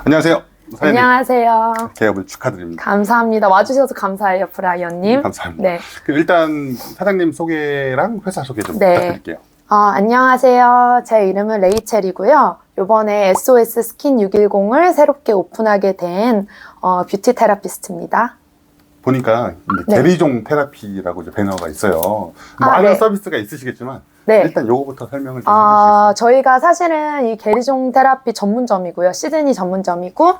안녕하세요. 사장님. 안녕하세요. 개업을 축하드립니다. 감사합니다. 와주셔서 감사해요, 브라이언님. 감사합니다. 네. 일단 사장님 소개랑 회사 소개 좀 네. 부탁드릴게요. 안녕하세요. 제 이름은 레이첼이고요. 이번에 SOS 스킨 610을 새롭게 오픈하게 된 뷰티 테라피스트입니다. 보니까 네. 게리종 테라피라고 이제 배너가 있어요. 뭐 아, 많은 네. 서비스가 있으시겠지만 네. 일단 요거부터 설명을 좀 해주시겠어요? 저희가 사실은 이 게리종 테라피 전문점이고요. 시드니 전문점이고,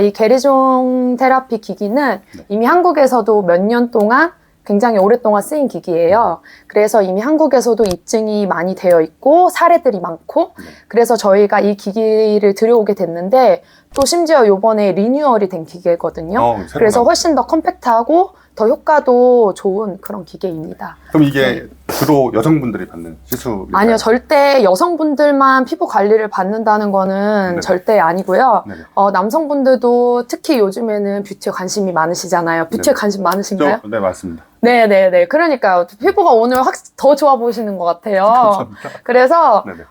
이 게리종 테라피 기기는 네. 이미 한국에서도 몇 년 동안 굉장히 오랫동안 쓰인 기기예요. 그래서 이미 한국에서도 입증이 많이 되어 있고 사례들이 많고, 그래서 저희가 이 기기를 들여오게 됐는데 또 심지어 요번에 리뉴얼이 된 기계거든요. 그래서 훨씬 더 컴팩트하고 더 효과도 좋은 그런 기계입니다. 그럼 이게 주로 여성분들이 받는 시술인가요? 아니요, 절대 여성분들만 피부 관리를 받는다는 거는 네네. 절대 아니고요. 네네. 남성분들도 특히 요즘에는 뷰티에 관심이 많으시잖아요. 뷰티에 네네. 관심 많으신가요? 네, 맞습니다. 네네네. 그러니까요. 피부가 오늘 더 좋아 보이시는 것 같아요. 감사합니다. 그래서 네네.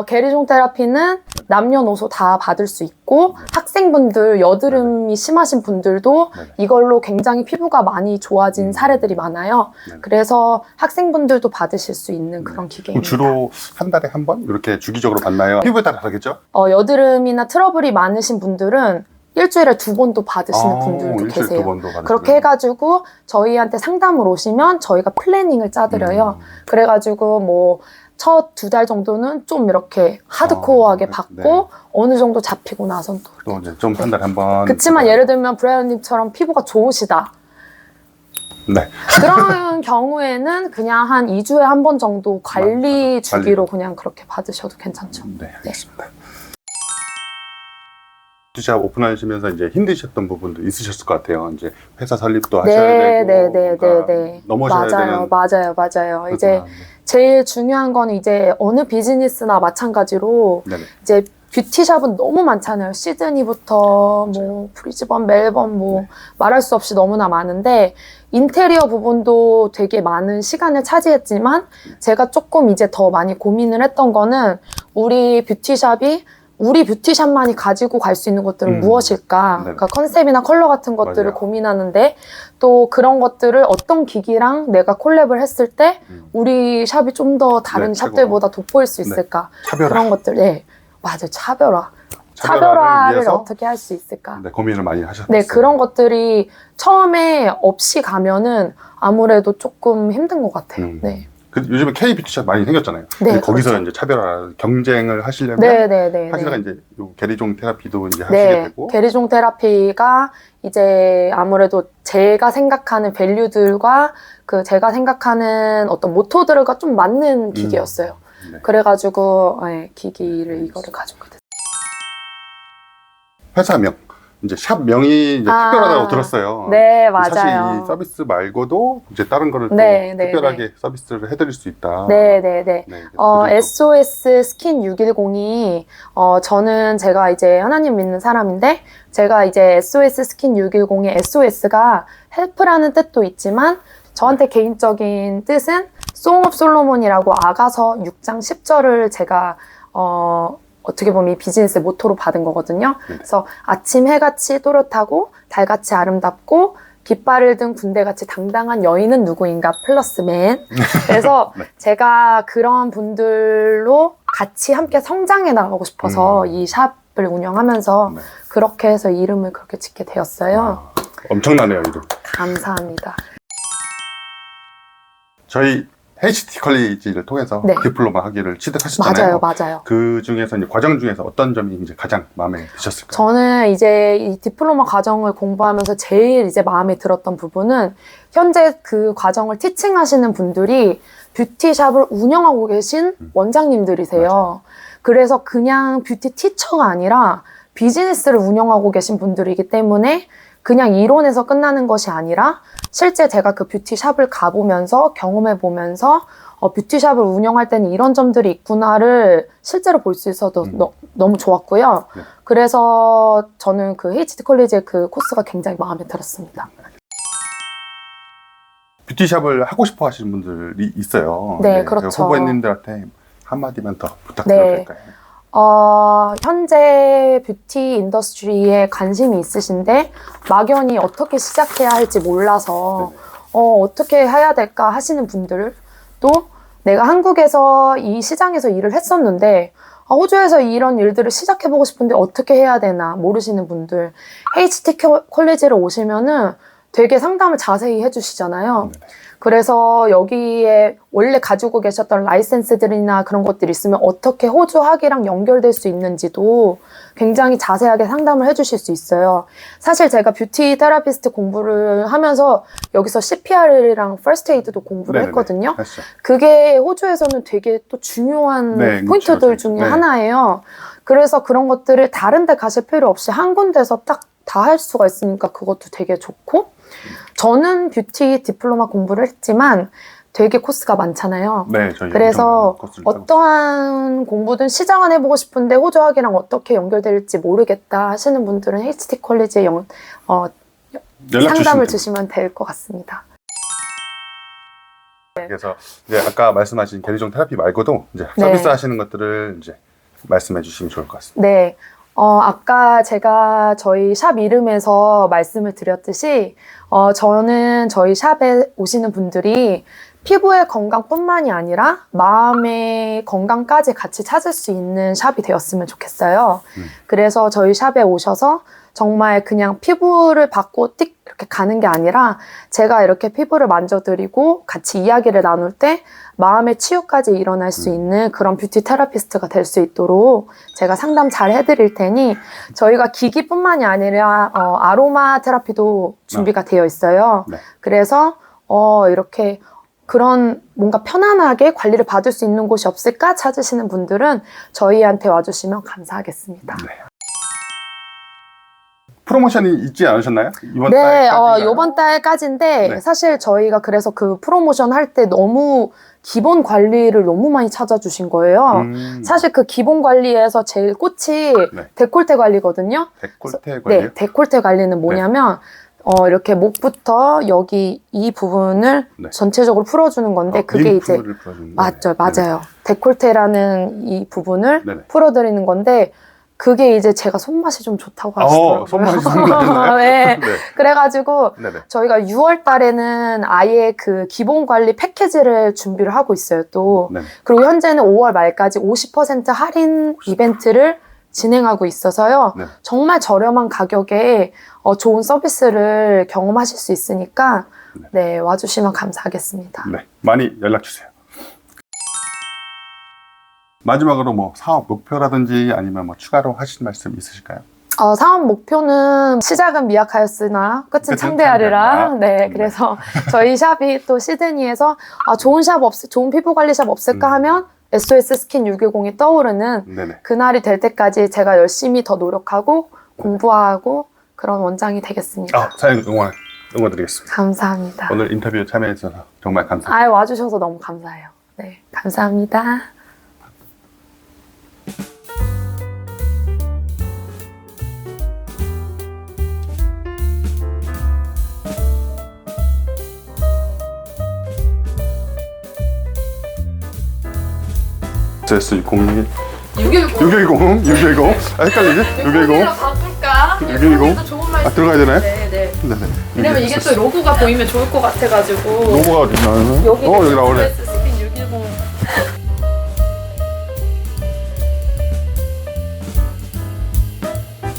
게리종 테라피는 남녀노소 다 받을 수 있고 학생분들, 여드름이 심하신 분들도 네네. 이걸로 굉장히 피부가 많이 좋아진 사례들이 많아요. 네네. 그래서 학생분들도 받으실 수 있는 그런 그럼 기계입니다. 주로 한 달에 한 번 이렇게 주기적으로 받나요? 피부에 따라 다르겠죠? 여드름이나 트러블이 많으신 분들은 일주일에 2번도 받으시는 분들도 일주일에 계세요. 2번도 받으시는 그렇게 해가지고 저희한테 상담을 오시면 저희가 플래닝을 짜드려요. 그래가지고 뭐 첫 2달 정도는 좀 이렇게 하드코어하게 받고 네. 어느 정도 잡히고 나선 또 이제 좀 한 달에 한 번. 그치만 예를 들면 브라이언님처럼 피부가 좋으시다. 네. 그런 경우에는 그냥 한 2주에 한 번 정도 관리 주기로 그냥 그렇게 받으셔도 괜찮죠. 네, 알겠습니다. 뷰티샵 오픈하시면서 이제 힘드셨던 부분도 있으셨을 것 같아요. 이제 회사 설립도 하셔야 되고, 네. 넘어셔야 되는. 맞아요. 이제 제일 중요한 건 이제 어느 비즈니스나 마찬가지로 네네. 이제 뷰티샵은 너무 많잖아요. 시드니부터 뭐 브리즈번, 멜번 뭐 말할 수 없이 너무나 많은데 인테리어 부분도 되게 많은 시간을 차지했지만 제가 조금 이제 더 많이 고민을 했던 거는 우리 뷰티샵만이 가지고 갈 수 있는 것들은 무엇일까? 네네. 그러니까 컨셉이나 컬러 같은 것들을 맞아요. 고민하는데 또 그런 것들을 어떤 기기랑 내가 콜랩을 했을 때 우리 샵이 좀 더 다른 네, 샵들보다 돋보일 수 있을까? 차별화. 그런 것들, 네. 맞아요. 차별화를 위해서 어떻게 할 수 있을까? 네, 고민을 많이 하셨어요. 네, 그런 것들이 처음에 없이 가면은 아무래도 조금 힘든 것 같아요. 네. 요즘에 K 뷰티샵 많이 생겼잖아요. 네, 거기서 그렇죠. 이제 차별화 경쟁을 하시려면 네. 하시다가 이제 요 게리종 테라피도 이제 하시게 되고. 게리종 테라피가 이제 아무래도 제가 생각하는 밸류들과 그 제가 생각하는 어떤 모토들과 좀 맞는 기계였어요. 네. 그래가지고 기기를 이거를 가지고 됐어요. 회사명, 이제 샵 명이 이제 특별하다고 들었어요. 네, 사실 맞아요. 이 서비스 말고도 이제 다른 거를 또 네, 특별하게 서비스를 해드릴 수 있다. 네. 네, SOS 스킨 610이 저는 제가 이제 하나님 믿는 사람인데 제가 이제 SOS 스킨 610의 SOS가 헬프라는 뜻도 있지만 저한테 개인적인 뜻은 Song of Solomon이라고 아가서 6장 10절을 제가 어떻게 보면 이 비즈니스의 모토로 받은 거거든요. 그래서 아침 해같이 또렷하고 달같이 아름답고 깃발을 든 군대같이 당당한 여인은 누구인가 플러스 맨. 그래서 제가 그런 분들로 같이 함께 성장해 나가고 싶어서 이 샵을 운영하면서 그렇게 해서 이름을 그렇게 짓게 되었어요. 엄청나네요, 이름. 감사합니다. 저희 HT 컬리지를 통해서 디플로마 학위를 취득하셨잖아요. 맞아요. 그 중에서 이제 과정 중에서 어떤 점이 이제 가장 마음에 드셨을까요? 저는 이제 이 디플로마 과정을 공부하면서 제일 이제 마음에 들었던 부분은 현재 그 과정을 티칭하시는 분들이 뷰티샵을 운영하고 계신 원장님들이세요. 맞아요. 그래서 그냥 뷰티 티처가 아니라 비즈니스를 운영하고 계신 분들이기 때문에 그냥 이론에서 끝나는 것이 아니라 실제 제가 그 뷰티샵을 가보면서 경험해보면서 뷰티샵을 운영할 때는 이런 점들이 있구나를 실제로 볼 수 있어서 너무 좋았고요. 그래서 저는 그 HT 컬리지의 그 코스가 굉장히 마음에 들었습니다. 뷰티샵을 하고 싶어 하시는 분들이 있어요. 네, 그렇죠. 후보님들한테 한마디만 더 부탁드려도 될까요? 현재 뷰티 인더스트리에 관심이 있으신데 막연히 어떻게 시작해야 할지 몰라서 어떻게 해야 될까 하시는 분들, 또 내가 한국에서 이 시장에서 일을 했었는데 호주에서 이런 일들을 시작해보고 싶은데 어떻게 해야 되나 모르시는 분들, HT 콜리지를 오시면은 되게 상담을 자세히 해주시잖아요. 그래서 여기에 원래 가지고 계셨던 라이센스들이나 그런 것들이 있으면 어떻게 호주 학위랑 연결될 수 있는지도 굉장히 자세하게 상담을 해주실 수 있어요. 사실 제가 뷰티 테라피스트 공부를 하면서 여기서 CPR이랑 퍼스트 에이드도 공부를 했거든요. 했죠. 그게 호주에서는 되게 또 중요한 포인트들 중에 하나예요. 그래서 그런 것들을 다른 데 가실 필요 없이 한 군데서 딱 다 할 수가 있으니까 그것도 되게 좋고, 저는 뷰티 디플로마 공부를 했지만 되게 코스가 많잖아요. 네, 저희 그래서 어떠한 공부든 시작은 해보고 싶은데 호주 학위랑 어떻게 연결될지 모르겠다 하시는 분들은 HT 콜리지에 상담을 주시면 될 것 같습니다. 그래서 이제 아까 말씀하신 게리종 테라피 말고도 이제 서비스 하시는 것들을 이제 말씀해 주시면 좋을 것 같습니다. 네. 아까 제가 저희 샵 이름에서 말씀을 드렸듯이, 저는 저희 샵에 오시는 분들이 피부의 건강뿐만이 아니라 마음의 건강까지 같이 찾을 수 있는 샵이 되었으면 좋겠어요. 그래서 저희 샵에 오셔서 정말 그냥 피부를 받고 띡 이렇게 가는 게 아니라 제가 이렇게 피부를 만져드리고 같이 이야기를 나눌 때 마음의 치유까지 일어날 수 있는 그런 뷰티 테라피스트가 될 수 있도록 제가 상담 잘 해드릴 테니, 저희가 기기뿐만이 아니라 아로마 테라피도 준비가 되어 있어요. 그래서 이렇게 그런 뭔가 편안하게 관리를 받을 수 있는 곳이 없을까 찾으시는 분들은 저희한테 와주시면 감사하겠습니다. 프로모션이 있지 않으셨나요? 이번 네, 달까지인가요? 이번 달까지인데 사실 저희가 그래서 그 프로모션 할 때 너무 기본 관리를 너무 많이 찾아주신 거예요. 사실 그 기본 관리에서 제일 꽃이 데콜테 관리거든요. 데콜테 관리요? 네, 데콜테 관리는 뭐냐면 이렇게 목부터 여기 이 부분을 전체적으로 풀어주는 건데 그게 이제 맞아요. 데콜테라는 이 부분을 풀어드리는 건데 그게 이제 제가 손맛이 좀 좋다고 하시더라고요. 손맛이 좋나요? 네. 그래가지고 저희가 6월 달에는 아예 그 기본 관리 패키지를 준비를 하고 있어요, 또. 그리고 현재는 5월 말까지 50% 할인 이벤트를 진행하고 있어서요. 정말 저렴한 가격에 좋은 서비스를 경험하실 수 있으니까 와주시면 감사하겠습니다. 많이 연락 주세요. 마지막으로 뭐 사업 목표라든지 아니면 뭐 추가로 하실 말씀 있으실까요? 사업 목표는 시작은 미약하였으나 끝은 창대하리라. 그래서 저희 샵이 또 시드니에서 좋은 피부 관리 샵 없을까 하면 SOS 스킨 610이 떠오르는 그날이 될 때까지 제가 열심히 더 노력하고 공부하고 그런 원장이 되겠습니다. 사장님 응원드리겠습니다. 감사합니다. 오늘 인터뷰 참여해 주셔서 정말 감사합니다. 와주셔서 너무 감사해요. 네, 감사합니다. SOS 06 610. 610 헷갈리지? 610 바꿀까? 610 좋은 말씀. 들어가야 되나요? 네네. 왜냐면 이게 또 로고가 보이면 좋을 것 같아가지고. 로고가 어디 나와요? 여기 여기 나오네.